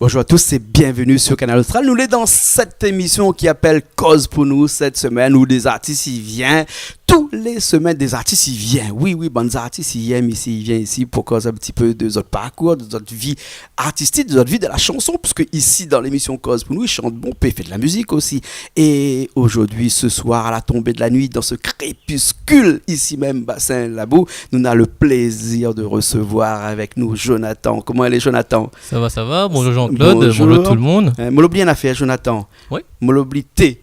Bonjour à tous et bienvenue sur Canal Austral. Nous sommes dans cette émission qui appelle Cause pour nous cette semaine où des artistes y viennent. Tous les semaines, des artistes y viennent. Oui, bonnes artistes y viennent ici. Ils viennent ici pour causer un petit peu de notre parcours, de notre vie artistique, de notre vie de la chanson. Puisque ici, dans l'émission Cause pour nous, ils chantent bon, puis ils font de la musique aussi. Et aujourd'hui, ce soir, à la tombée de la nuit, dans ce crépuscule, ici même, Bassin Labou, nous avons le plaisir de recevoir avec nous Jonathan. Comment est Jonathan? Ça va. Bonjour Jean-Claude, bonjour tout le monde. M'oubliez bien l'affaire, Jonathan. Oui. M'oubliez T.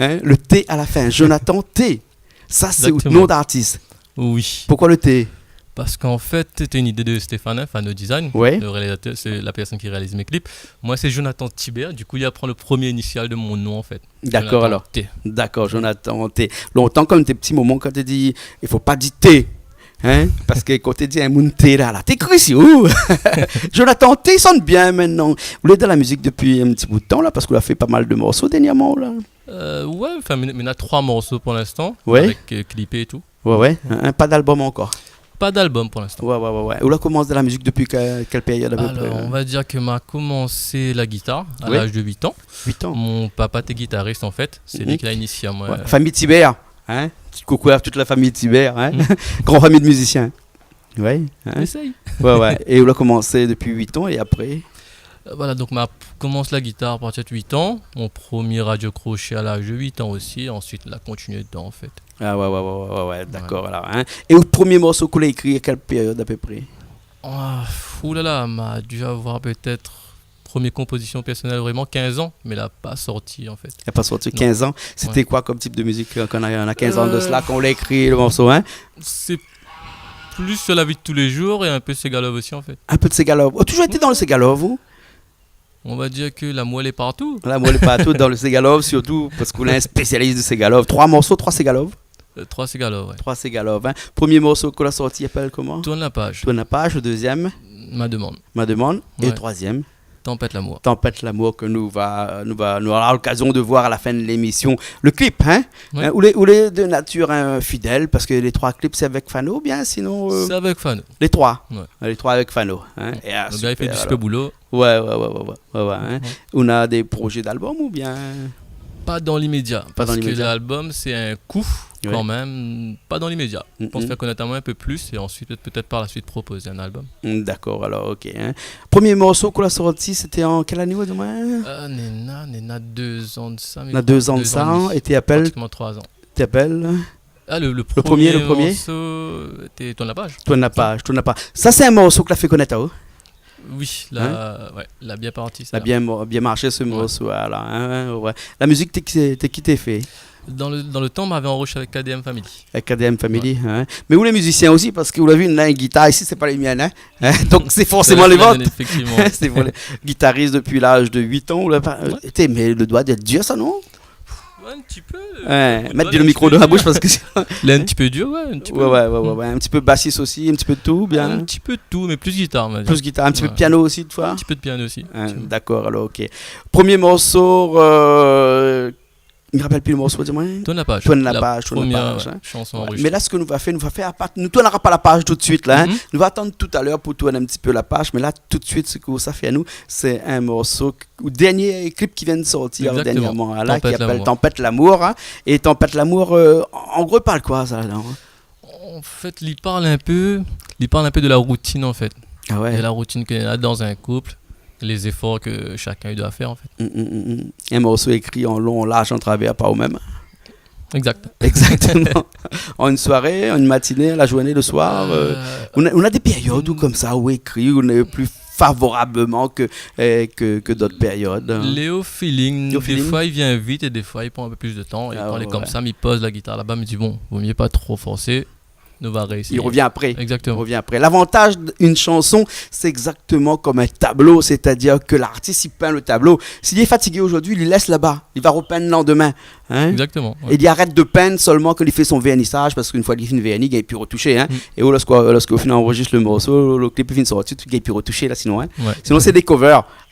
Le T à la fin, Jonathan T. Ça, c'est le nom d'artiste. Oui. Pourquoi le T? Parce qu'en fait, c'était une idée de Stéphane, Fano Design, ouais. Le réalisateur, c'est la personne qui réalise mes clips. Moi, c'est Jonathan Thibert, du coup, il apprend le premier initial de mon nom, en fait. D'accord, Jonathan alors. T. D'accord, Jonathan T. Longtemps, comme tes petits moments, quand tu dis, il ne faut pas dire T. Parce que quand tu dis un monde T là, t'écris ici où? Jonathan T sonne bien maintenant. Vous êtes dans la musique depuis un petit bout de temps là, parce que vous avez fait pas mal de morceaux dernièrement là. Ouais, enfin, il y a 3 morceaux pour l'instant, ouais. Avec clippé et tout. Ouais. Pas d'album encore. Pas d'album pour l'instant. Ouais. Vous avez commencé de la musique depuis quelle période à peu près? On va dire que m'a commencé la guitare à l'âge de 8 ans. 8 ans. Mon papa était guitariste en fait, c'est lui qui l'a initié à moi. Ouais. Famille Thibert, petit coucou à toute la famille Thibert, grande famille de musiciens. Ouais. Essaye. Ouais. Et vous avez commencé depuis 8 ans et après? Voilà, donc ma commence la guitare à partir de 8 ans. Mon premier radio crochet à l'âge de 8 ans aussi. Ensuite, la continué dedans en fait. Ah ouais, d'accord. Alors, Et le premier morceau que vous avez écrit à quelle période à peu près? Oulala, m'a dû avoir peut-être première composition personnelle vraiment 15 ans, mais elle n'a pas sorti en fait. Elle n'a pas sorti 15 ans. C'était quoi comme type de musique quand on a 15 ans de cela, quand on l'a écrit le morceau C'est plus sur la vie de tous les jours et un peu Segalov aussi en fait. Un peu de Segalov. Oh, toujours été dans le Segalov, vous? On va dire que la moelle est partout. La moelle est partout dans le Segalov, surtout parce qu'on est un spécialiste de Segalov. 3 morceaux, 3 Segalov? 3 Segalov, ouais. 3 Segalov. Premier morceau qu'on a sorti, il s'appelle comment? Tourne la page. Le deuxième? Ma demande. Et le troisième? Tempête l'amour. Tempête l'amour que nous aura l'occasion de voir à la fin de l'émission. Le clip, Ouais. Ou les de nature fidèle, parce que les 3 clips c'est avec Fano, bien sinon. C'est avec Fano. Les 3. Ouais. Les 3 avec Fano. Le gars il fait du super boulot. Ouais. On a des projets d'album ou bien? Pas dans l'immédiat. Parce que l'album c'est un coup. Quand ouais. même, pas dans l'immédiat. Je pense faire connaître à moi un peu plus et ensuite peut-être par la suite proposer un album. D'accord, alors ok. Premier morceau qu'on a sorti, c'était en quelle année du moins? Nena 2 ans de ça. On a 2 ans de ça et tu appelles? Pratiquement 3 ans. Tu appelles? Le premier morceau était Tourne la page. Tourne la page. Ça c'est un morceau que tu as fait connaître, hein? Oui, la bien partie. Ça a bien marché ce morceau là. Ouais. La musique, t'es qui t'es fait? Dans le temps, on m'avait enregistré avec KDM Family. Avec KDM Family, Mais où les musiciens aussi, parce que vous l'avez vu, une guitare ici, c'est pas les miennes. Donc c'est forcément les vôtres. Effectivement. C'est pour les guitaristes depuis l'âge de 8 ans. Mais le doigt d'être dur, ça, non? Ouais, un petit peu. Mettre le micro dans la bouche parce que là, un petit peu dur, ouais. Un petit peu. Ouais. Un petit peu bassiste aussi, un petit peu de tout, bien. Un petit peu de tout, mais plus guitare, on va dire. Plus guitare, un petit peu de piano aussi, de fois. Un petit peu de piano aussi. D'accord, alors ok. Premier morceau. Je ne me rappelle plus le morceau, dis-moi. Tourne la page. Première chanson enregistrée. Mais là, ce que nous va faire à part. Nous ne tournera pas la page tout de suite, là. Nous va attendre tout à l'heure pour tourner un petit peu la page. Mais là, tout de suite, ce que ça fait à nous, c'est un morceau, ou dernier clip qui vient de sortir dernièrement, là, qui s'appelle Tempête l'amour. Et Tempête l'amour, en gros, il parle quoi, ça, là? En fait, il parle un peu de la routine, en fait. Ah ouais. Et la routine qu'il y a dans un couple. Les efforts que chacun doit faire en fait. Un morceau écrit en long, en large, en travers, pas au même. Exactement. En une soirée, en une matinée, la journée, le soir. On a des périodes où comme ça, où écrit, où on est plus favorablement que d'autres périodes. Léo feeling. Des fois il vient vite et des fois il prend un peu plus de temps. Et quand il est comme ça, il pose la guitare là-bas, il me dit bon, vaut mieux pas trop forcer. Va réussir. Il revient après. Exactement. Il revient après. L'avantage d'une chanson, c'est exactement comme un tableau, c'est-à-dire que l'artiste il peint le tableau. S'il est fatigué aujourd'hui, il laisse là-bas. Il va repeindre le lendemain. Exactement. Ouais. Et il arrête de peindre seulement quand il fait son vernissage, parce qu'une fois qu'il fait une vernisse, il peut retoucher. Et lorsqu'au final on enregistre le morceau, le clip finit sortir, il peut retoucher là sinon. Sinon c'est des covers.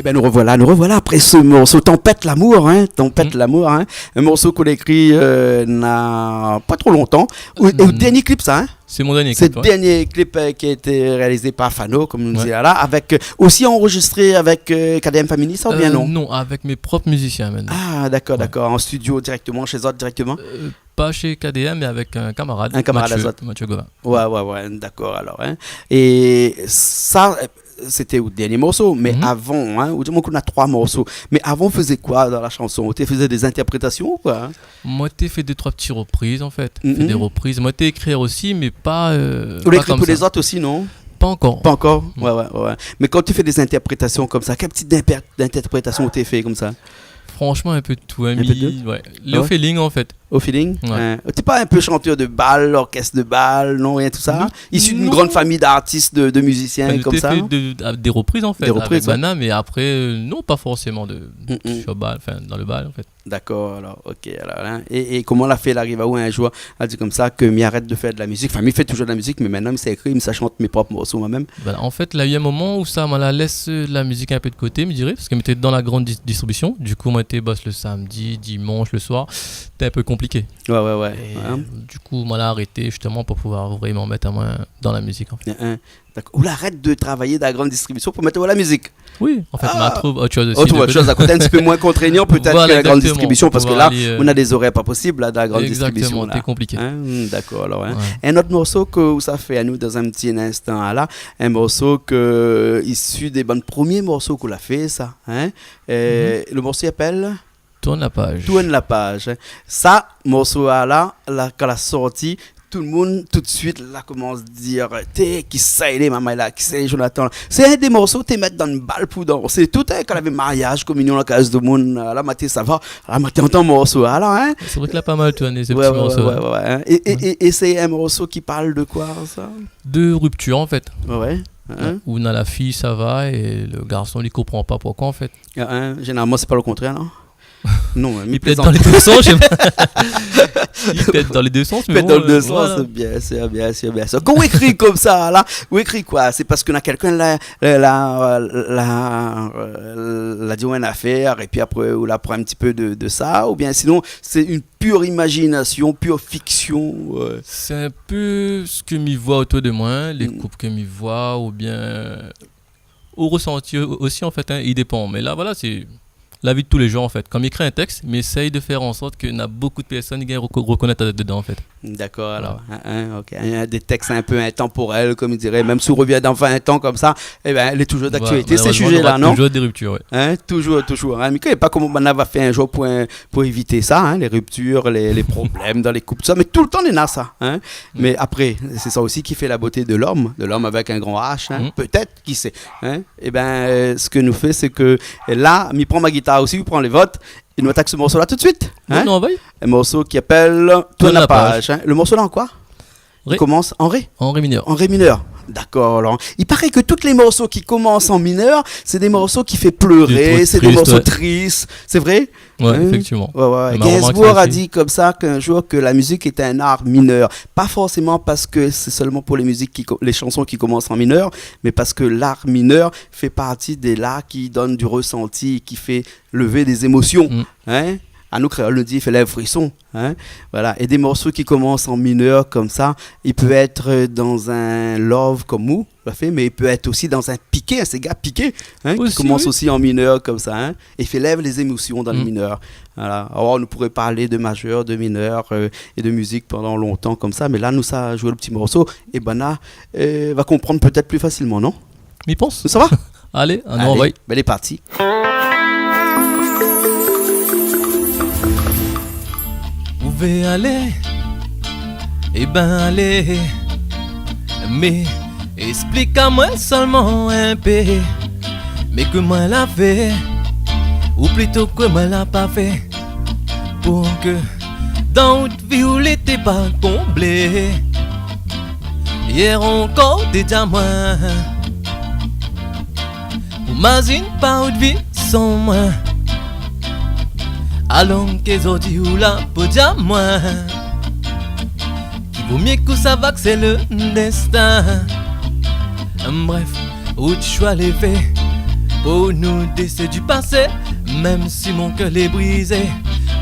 Eh bien, nous revoilà après ce morceau Tempête l'amour, Tempête l'amour, un morceau qu'on a écrit n'a pas trop longtemps. Et le dernier clip, ça, C'est mon dernier c'est clip. le dernier clip qui a été réalisé par Fano, comme nous disait là, avec aussi enregistré avec KDM Family, ça ou bien non? Non, avec mes propres musiciens maintenant. Ah, d'accord, en studio directement, chez eux directement. Pas chez KDM, mais avec un camarade. Un camarade Mathieu Gauvin. Ouais, d'accord, alors. Et ça, c'était le dernier morceau, mais avant, au moins qu'on a 3 morceaux. Mais avant, on faisait quoi dans la chanson? Tu faisais des interprétations ou quoi? Moi, j'ai fait 2-3 petites reprises, en fait. Fait des reprises. Moi, j'ai écrire aussi, mais pas. Ou l'écrit pour les autres aussi, non? Pas encore. Pas encore? Ouais. Mais quand tu fais des interprétations comme ça, quelle petite interprétation tu fait comme ça? Franchement, un peu de tout. Un peu de tout? Ouais. Léo Feeling, en fait. Au feeling? Ouais. T'es pas un peu chanteur de bal, orchestre de bal, non, rien tout ça? Issu d'une grande famille d'artistes, de musiciens comme ça? J'ai fait des reprises, en fait. Des reprises, avec Bana, mais après, non, pas forcément sur bal, dans le bal, en fait. D'accord, alors, ok. Alors, et comment la fait, elle arrive à où un jour, elle dit comme ça, que m'y arrête de faire de la musique. Enfin, m'y fait toujours de la musique, mais maintenant, m'y écrit, m'y chante mes propres morceaux moi-même. En fait, là, il y a un moment où ça m'a laisse la musique un peu de côté, me dirais, parce qu'elle était dans la grande distribution. Du coup, moi, j'étais boss le samedi, dimanche, le soir. C'était un peu compliqué. Ouais. Du coup, moi, là, arrêté justement pour pouvoir vraiment mettre à moi dans la musique, en fait. D'accord. Ou l'arrête de travailler dans la grande distribution pour mettre la musique. Oui, en fait, on trouve autre chose aussi. Autre chose à côté, un petit peu moins contraignant peut-être que la grande distribution, parce que là, on a des horaires pas possibles là, dans la grande distribution. Exactement, c'est compliqué. D'accord, alors. Un autre morceau que ça fait à nous dans un petit instant là, un morceau issu des premiers morceaux qu'on a fait, ça. Le morceau s'appelle Tourne la page. Tourne la page. Ça, morceau là, quand la sortie, tout le monde tout de suite là commence à dire qui c'est les maman là, qui c'est Jonathan là. C'est un des morceaux tu mettre dans une balle pour danser. Tout quand il y avait mariage, communion la case de monde là matin ça va. Là matin entend morceau là C'est vrai qu'il a pas mal tourné ces petits morceaux. Ouais. Et c'est un morceau qui parle de quoi ça? De rupture en fait. Ouais. Où dans la fille ça va et le garçon il comprend pas pourquoi en fait. Généralement c'est pas le contraire non? Non, il peut être dans les deux sens, il peut être dans les deux sens, mais bon, dans les deux sens, c'est bien. Quand on écrit comme ça, là, on écrit quoi? C'est parce qu'on a quelqu'un l'a dit une affaire et puis après on la prend un petit peu de ça, ou bien sinon c'est une pure imagination, pure fiction. C'est un peu ce que m'y voit autour de moi, les couples que m'y voit, ou bien au ressenti aussi en fait, il dépend. Mais là voilà, c'est la vie de tous les jours en fait. Quand il écrit un texte, mais essaye de faire en sorte qu'il y a beaucoup de personnes qui reconnaissent dedans en fait. D'accord, alors, ok. Des textes un peu intemporels, comme il dirait, même si on revient dans 20 ans comme ça, eh ben, elle est toujours d'actualité, ces sujets-là, non? Toujours des ruptures, oui. Toujours. Mais il n'y a pas comme on va faire un jour pour éviter ça, les ruptures, les problèmes dans les couples, tout ça, mais tout le temps, on a ça. Mais après, c'est ça aussi qui fait la beauté de l'homme avec un grand H, peut-être, qui sait. Eh ben, ce que nous fait, c'est que là, il prend ma guitare aussi, il prend les votes. Il nous attaque ce morceau-là tout de suite. Un morceau qui appelle Tourne la page. Le morceau-là en quoi? Il commence en Ré. En Ré mineur. En Ré mineur. D'accord, alors. Il paraît que tous les morceaux qui commencent en mineur, c'est des morceaux qui font pleurer, c'est des morceaux tristes. C'est vrai? Ouais, effectivement. Ouais. Gainsbourg a dit comme ça qu'un jour que la musique était un art mineur. Pas forcément parce que c'est seulement pour les chansons qui commencent en mineur, mais parce que l'art mineur fait partie des arts qui donnent du ressenti, qui fait lever des émotions. À nous, créoles, le dit, il fait les frissons. Voilà. Et des morceaux qui commencent en mineur comme ça, il peut être dans un love comme nous, mais il peut être aussi dans un piqué, un Sega piqué, qui commence aussi en mineur comme ça, et fait lève les émotions dans le mineur. Voilà. Alors, on pourrait parler de majeur, de mineur et de musique pendant longtemps comme ça, mais là, nous, ça a joué le petit morceau, et Bana va comprendre peut-être plus facilement, non? Mais pense. Ça va? Allez, on envoie. Elle est partie. Où vais aller? Eh ben allez, mais explique-moi seulement un peu, mais que moi l'a fait, ou plutôt que moi l'a pas fait, pour que dans notre vie où l'été pas comblé. Hier encore déjà moins, imagine pas une vie sans moi. Alors que aujourd'hui ou là pour dire moi, qui vaut mieux que ça va que c'est le destin. Bref, où tu choix les faits, Pour nous c'est du passé, même si mon cœur est brisé.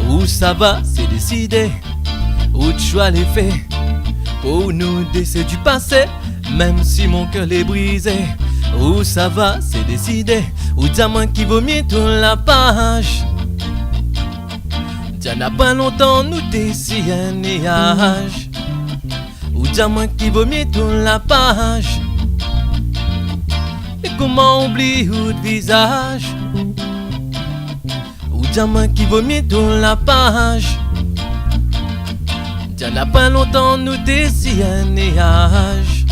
Où ça va, c'est décidé. Où tu choix les faits. Pour nous c'est du passé, même si mon cœur est brisé. Où ça va, c'est décidé. Où diamant qui vomit tourne la page. T'en as pas longtemps, nous t'es si un nuage. Où diamant qui vomit tourne la page. Et comment oublier où de visage. Où diamant qui vomit tourne la page. T'en as pas longtemps, nous t'es si un nuage.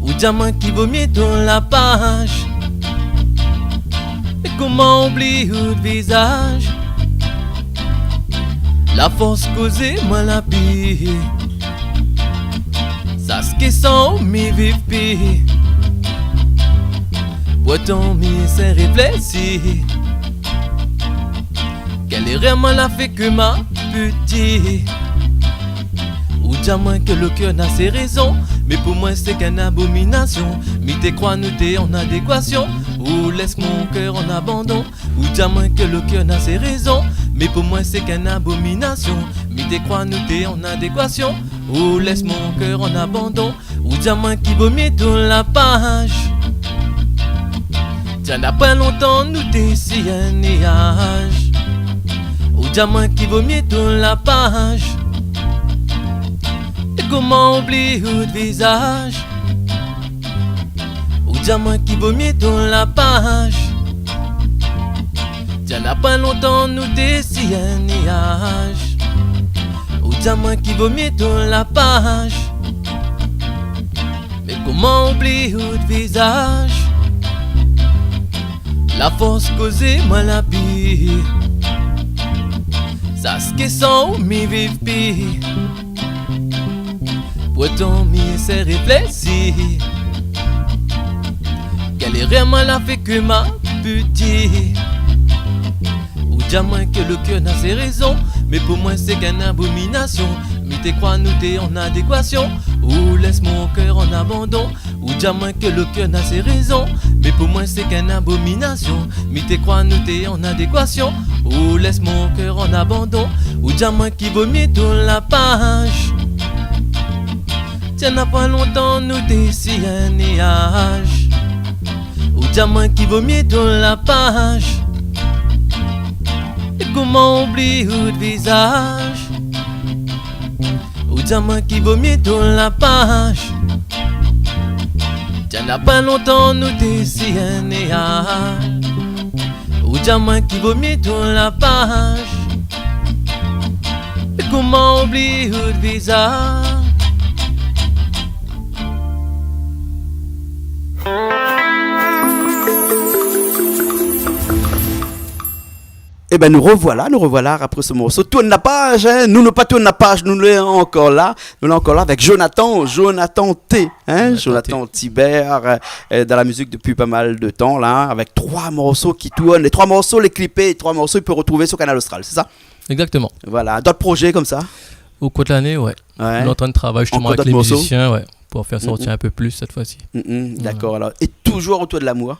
Où diamant qui vomit tourne la page. Et comment oublier où de visage. La force causée, moi la pire. Ça ce qui sont, mi vive pire. Pourtant, mi c'est réfléchi. Quelle est vraiment la fait que ma petite. Ou diamant que le cœur n'a ses raisons. Mais pour moi c'est qu'une abomination. Mi te crois nous t'es en adéquation. Ou laisse mon cœur en abandon. Ou diamant que le cœur n'a ses raisons. Mais pour moi c'est qu'une abomination. Mi te crois nous t'es en adéquation. Ou laisse mon cœur en abandon. Ou diamant qui vomit tourne la page. T'en as pas longtemps nous t'es si un nuage. Ou diamant qui vomit tourne la page. Et comment oublier où de visage. Ou diamant qui vomit tourne la page. T'en as pas longtemps nous t'es si un nuage. Ou diamant qui vomit tourne la page. Mais comment oublier où de visage. La force causée moi la pire. Ça ce qui sont mi vive pire. Pourtant mi c'est réfléchi. Quelle est vraiment la fait que ma petite. Ou diamant que le cœur n'a ses raisons. Mais pour moi c'est qu'une abomination. Mi te crois nous t'es en adéquation. Ou laisse mon cœur en abandon. Ou diamant que le cœur n'a ses raisons. Mais pour moi c'est qu'une abomination. Mi te crois nous t'es en adéquation. Ou laisse mon cœur en abandon. Ou diamant qui vomit tourne la page. Tiens n'a pas longtemps nous t'es si un nuage. Ou diamant qui vomit tourne la page. Et comment oublier où de visage. Ou diamant qui vomit tourne la page. Tiens n'a pas longtemps nous t'es si un nuage. Ou diamant qui vomit tourne la page. Et comment oublier où de visage. Eh ben nous revoilà après ce morceau. Tourne la page, hein? Nous ne pas tourne la page, nous sommes encore là avec Jonathan T, hein? Jonathan Tibert, dans la musique depuis pas mal de temps là, avec 3 morceaux qui tournent, les 3 morceaux, les clippés, 3 morceaux, il peut retrouver sur Canal Austral, c'est ça? Exactement. Voilà, d'autres projets comme ça? Au cours de l'année, ouais. On est en train de travailler justement avec les musiciens, ouais, pour faire sortir un peu plus cette fois-ci. D'accord, alors. Et toujours autour de l'amour?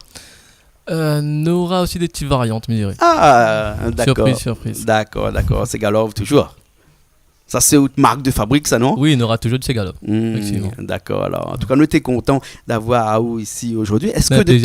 On aura aussi des petites variantes, me dirais. Ah, d'accord. Surprise. D'accord. Segalov, toujours. Ça, c'est une marque de fabrique, ça, non? Oui, on aura toujours du Segalov. D'accord. Alors, en tout cas, nous étions contents d'avoir Aou ici aujourd'hui. Est-ce que de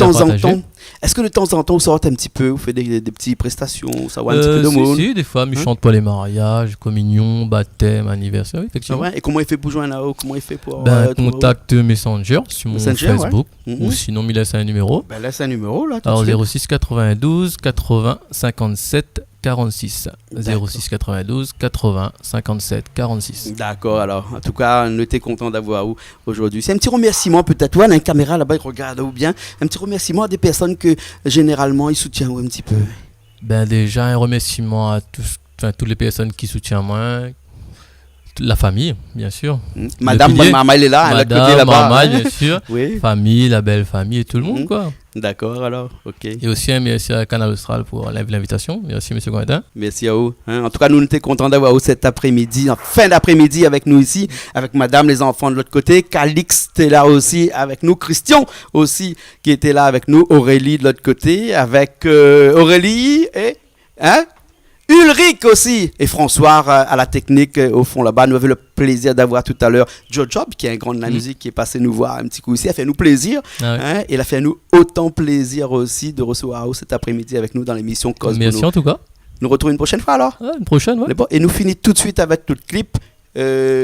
temps en temps, vous sortez un petit peu, vous faites des petites prestations, ça va un petit peu de monde? Si, des fois, je chante pour les mariages, communion, baptême, anniversaire, effectivement. Et comment il fait pour joindre Aou? Comment il fait pour contact Messenger sur mon Facebook, ou sinon, il laisse un numéro. Ben, laisse un numéro, là. Alors, 06 92 80 57 46. 06 92 80 57 46. D'accord, alors en tout cas, nous étions contents d'avoir vous aujourd'hui. C'est un petit remerciement peut-être, toi, la caméra là-bas, il regarde ou bien, un petit remerciement à des personnes que généralement ils soutiennent un petit peu. Ben déjà un remerciement à toutes les personnes qui soutiennent moi. La famille, bien sûr. Madame, maman, elle est là, elle a côté là-bas. Maman, bien sûr. Oui. Famille, la belle famille et tout le monde, quoi. D'accord, alors, ok. Et aussi, merci à Canal Austral pour l'invitation. Merci, M. Cointin. Merci à vous. En tout cas, nous étions contents d'avoir vous cet après-midi, en fin d'après-midi avec nous ici, avec madame, les enfants de l'autre côté. Calix était là aussi avec nous. Christian aussi qui était là avec nous. Aurélie de l'autre côté, avec Aurélie et Ulrich aussi. Et François à la technique au fond là-bas. Nous avions le plaisir d'avoir tout à l'heure Joe Job, qui est un grand de la musique, qui est passé nous voir un petit coup ici. Il a fait nous plaisir. Ah ouais. Il a fait nous autant plaisir aussi de recevoir cet après-midi avec nous dans l'émission Cause. Merci en tout cas. Nous retrouvons une prochaine fois alors. Une prochaine, ouais. Et nous finissons tout de suite avec tout le clip.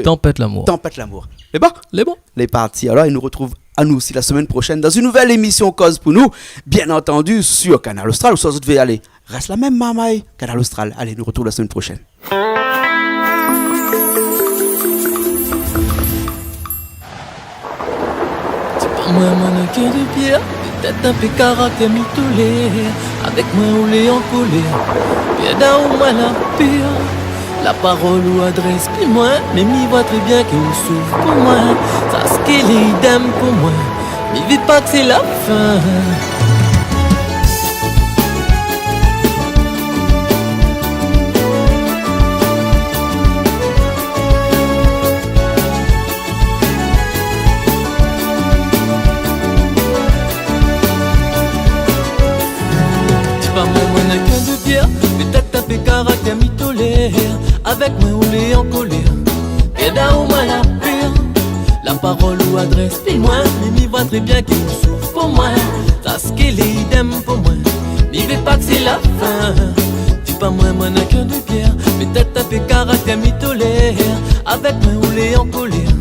Tempête l'amour. Tempête l'amour. Les bons. Les parties. Alors, ils nous retrouvent à nous aussi la semaine prochaine dans une nouvelle émission Cause pour nous. Bien entendu sur Canal Austral. Où ça vous devez aller. Reste la même mamaille. Canal Austral. Allez, nous retrouvons la semaine prochaine. Moi, mon cœur de pierre, peut-être un peu caractère mitolé. Avec moi, on l'est en colère. Pierre d'un moi la pire. La parole ou adresse, puis moi, mais m'y voit très bien que vous souffre pour moi. Ça ce qu'il est idem pour moi. Mais vite pas que c'est la fin. Caractère mitolé, avec moi on est en colère. Et là où moi la pire, la parole ou adresse, puis moi, mais m'y voit très bien qu'il souffre pour moi. Ça ce qu'il est idem pour moi, n'y veut pas que c'est la fin. Dis pas moi, mon cœur de pierre, peut-être un peu caractère mitolé, avec moi on est en colère.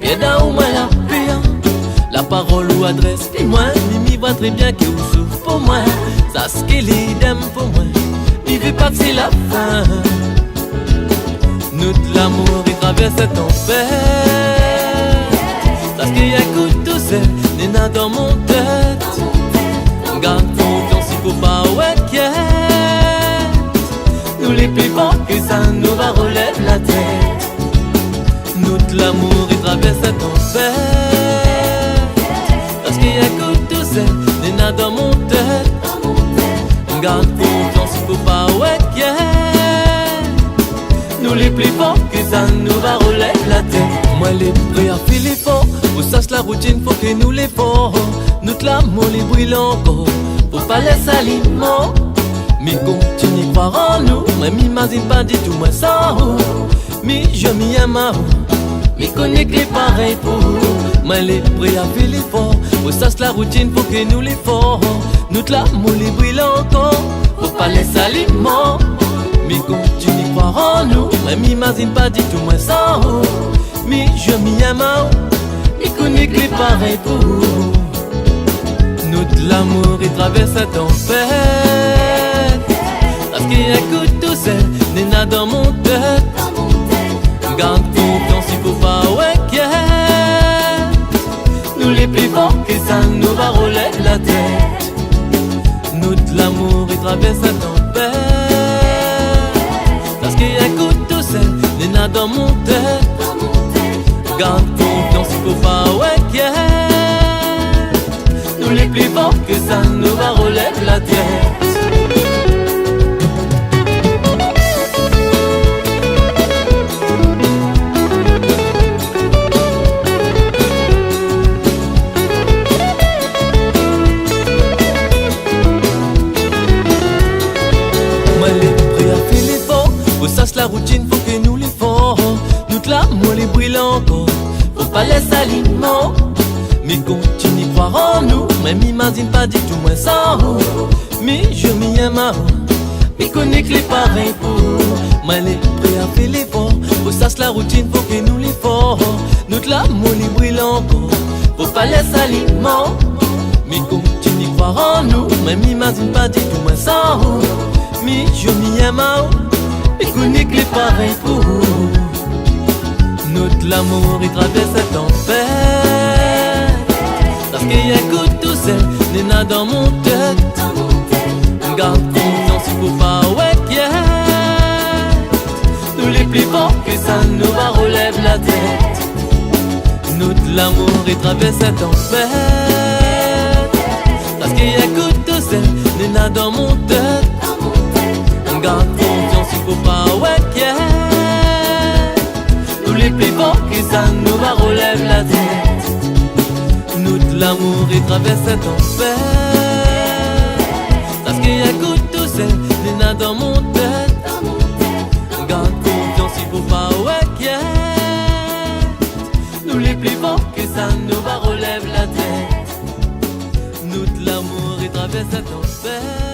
Et là où moi la pire, la parole ou adresse, puis moi, mais m'y voit très bien qu'il souffre pour moi. Ça ce qu'il est idem pour moi. Il veut pas que c'est la fin. Nous de l'amour, il traverse cette tempête. Parce qu'il y a un coup de douceur, Néna dans mon tête. Garde confiance, il faut pas inquiète. Nous les plus forts que ça nous va relève la tête. Nous de l'amour, il traverse cette tempête. Parce qu'il y a un coup de douceur, Néna dans mon tête. Garde confiance, il faut pas inquiète. Nous les plus forts que ça nous va relève la tête. Moi les prêts à faire l'effort. Pour ça la routine faut que nous les forts. Nous te l'amour les brûle encore. Faut pas laisser aliment. Mais continue croire en nous. Moi m'imagine pas du tout moi sans. Mais je m'y aime à vous. Mais connais que les pareils pour vous. Moi les prêts à faire l'effort. Pour ça la routine faut que nous les forts. Nous te l'amour les brûle encore. Faut pas laisser aliment. Mais continue croire en nous. Moi m'imagine pas du tout moi sans. Mais je m'y aime à vous. Mais connais que les pareils pour vous. Nous de l'amour et traverse cette tempête. Parce qu'il y a un coup de douceur, Néna dans mon tête. Garde confiance, il faut pas inquiète. Nous les plus forts que ça nous va relève la tête. Nous de l'amour et traverse cette tempête. Parce qu'il y a un coup de douceur, Néna dans mon tête. Garde confiance, il faut pas inquiète. Nous les plus forts que ça nous va relève la tête. Moi les prêts à faire l'effort. Faut ça la routine, faut que nous les forts. Nous te l'amour les brûle encore. Faut pas laisser aliment. Mais continue croire en nous. Moi m'imagine pas du tout moi sans. Mais je m'y aime à vous. Mais connais que les pareils pour vous. Moi les prêts à faire l'effort. Faut ça la routine, faut que nous les forts. Nous te l'amour les brûle encore. Faut pas laisser aliment. Mais continue croire en nous. Moi m'imagine pas du tout moi sans. Mais je m'y aime à vous. Mais connais que les pareils pour vous. Nous de l'amour il traverse cette tempête. Parce qu'il y a un coup de douceur, Néna dans mon tête. Garde confiance, il faut pas inquiète. Nous les plus forts que ça nous va relève la tête. Nous de l'amour il traverse cette tempête. Parce qu'il qu'il y a coup de sel, Nina dans mon tête. Garde confiance, il faut pas ouais yeah. Nous les plus forts qui ça nous va relève la tête. Nous de l'amour et traverse cette enfer. Parce qu'il y a coup de sel, Nina dans mon tête. Garde confiance, il faut pas ouais yeah. Nous les plus forts que ça nous va relève la tête. Nous de l'amour et traverse cette enfer.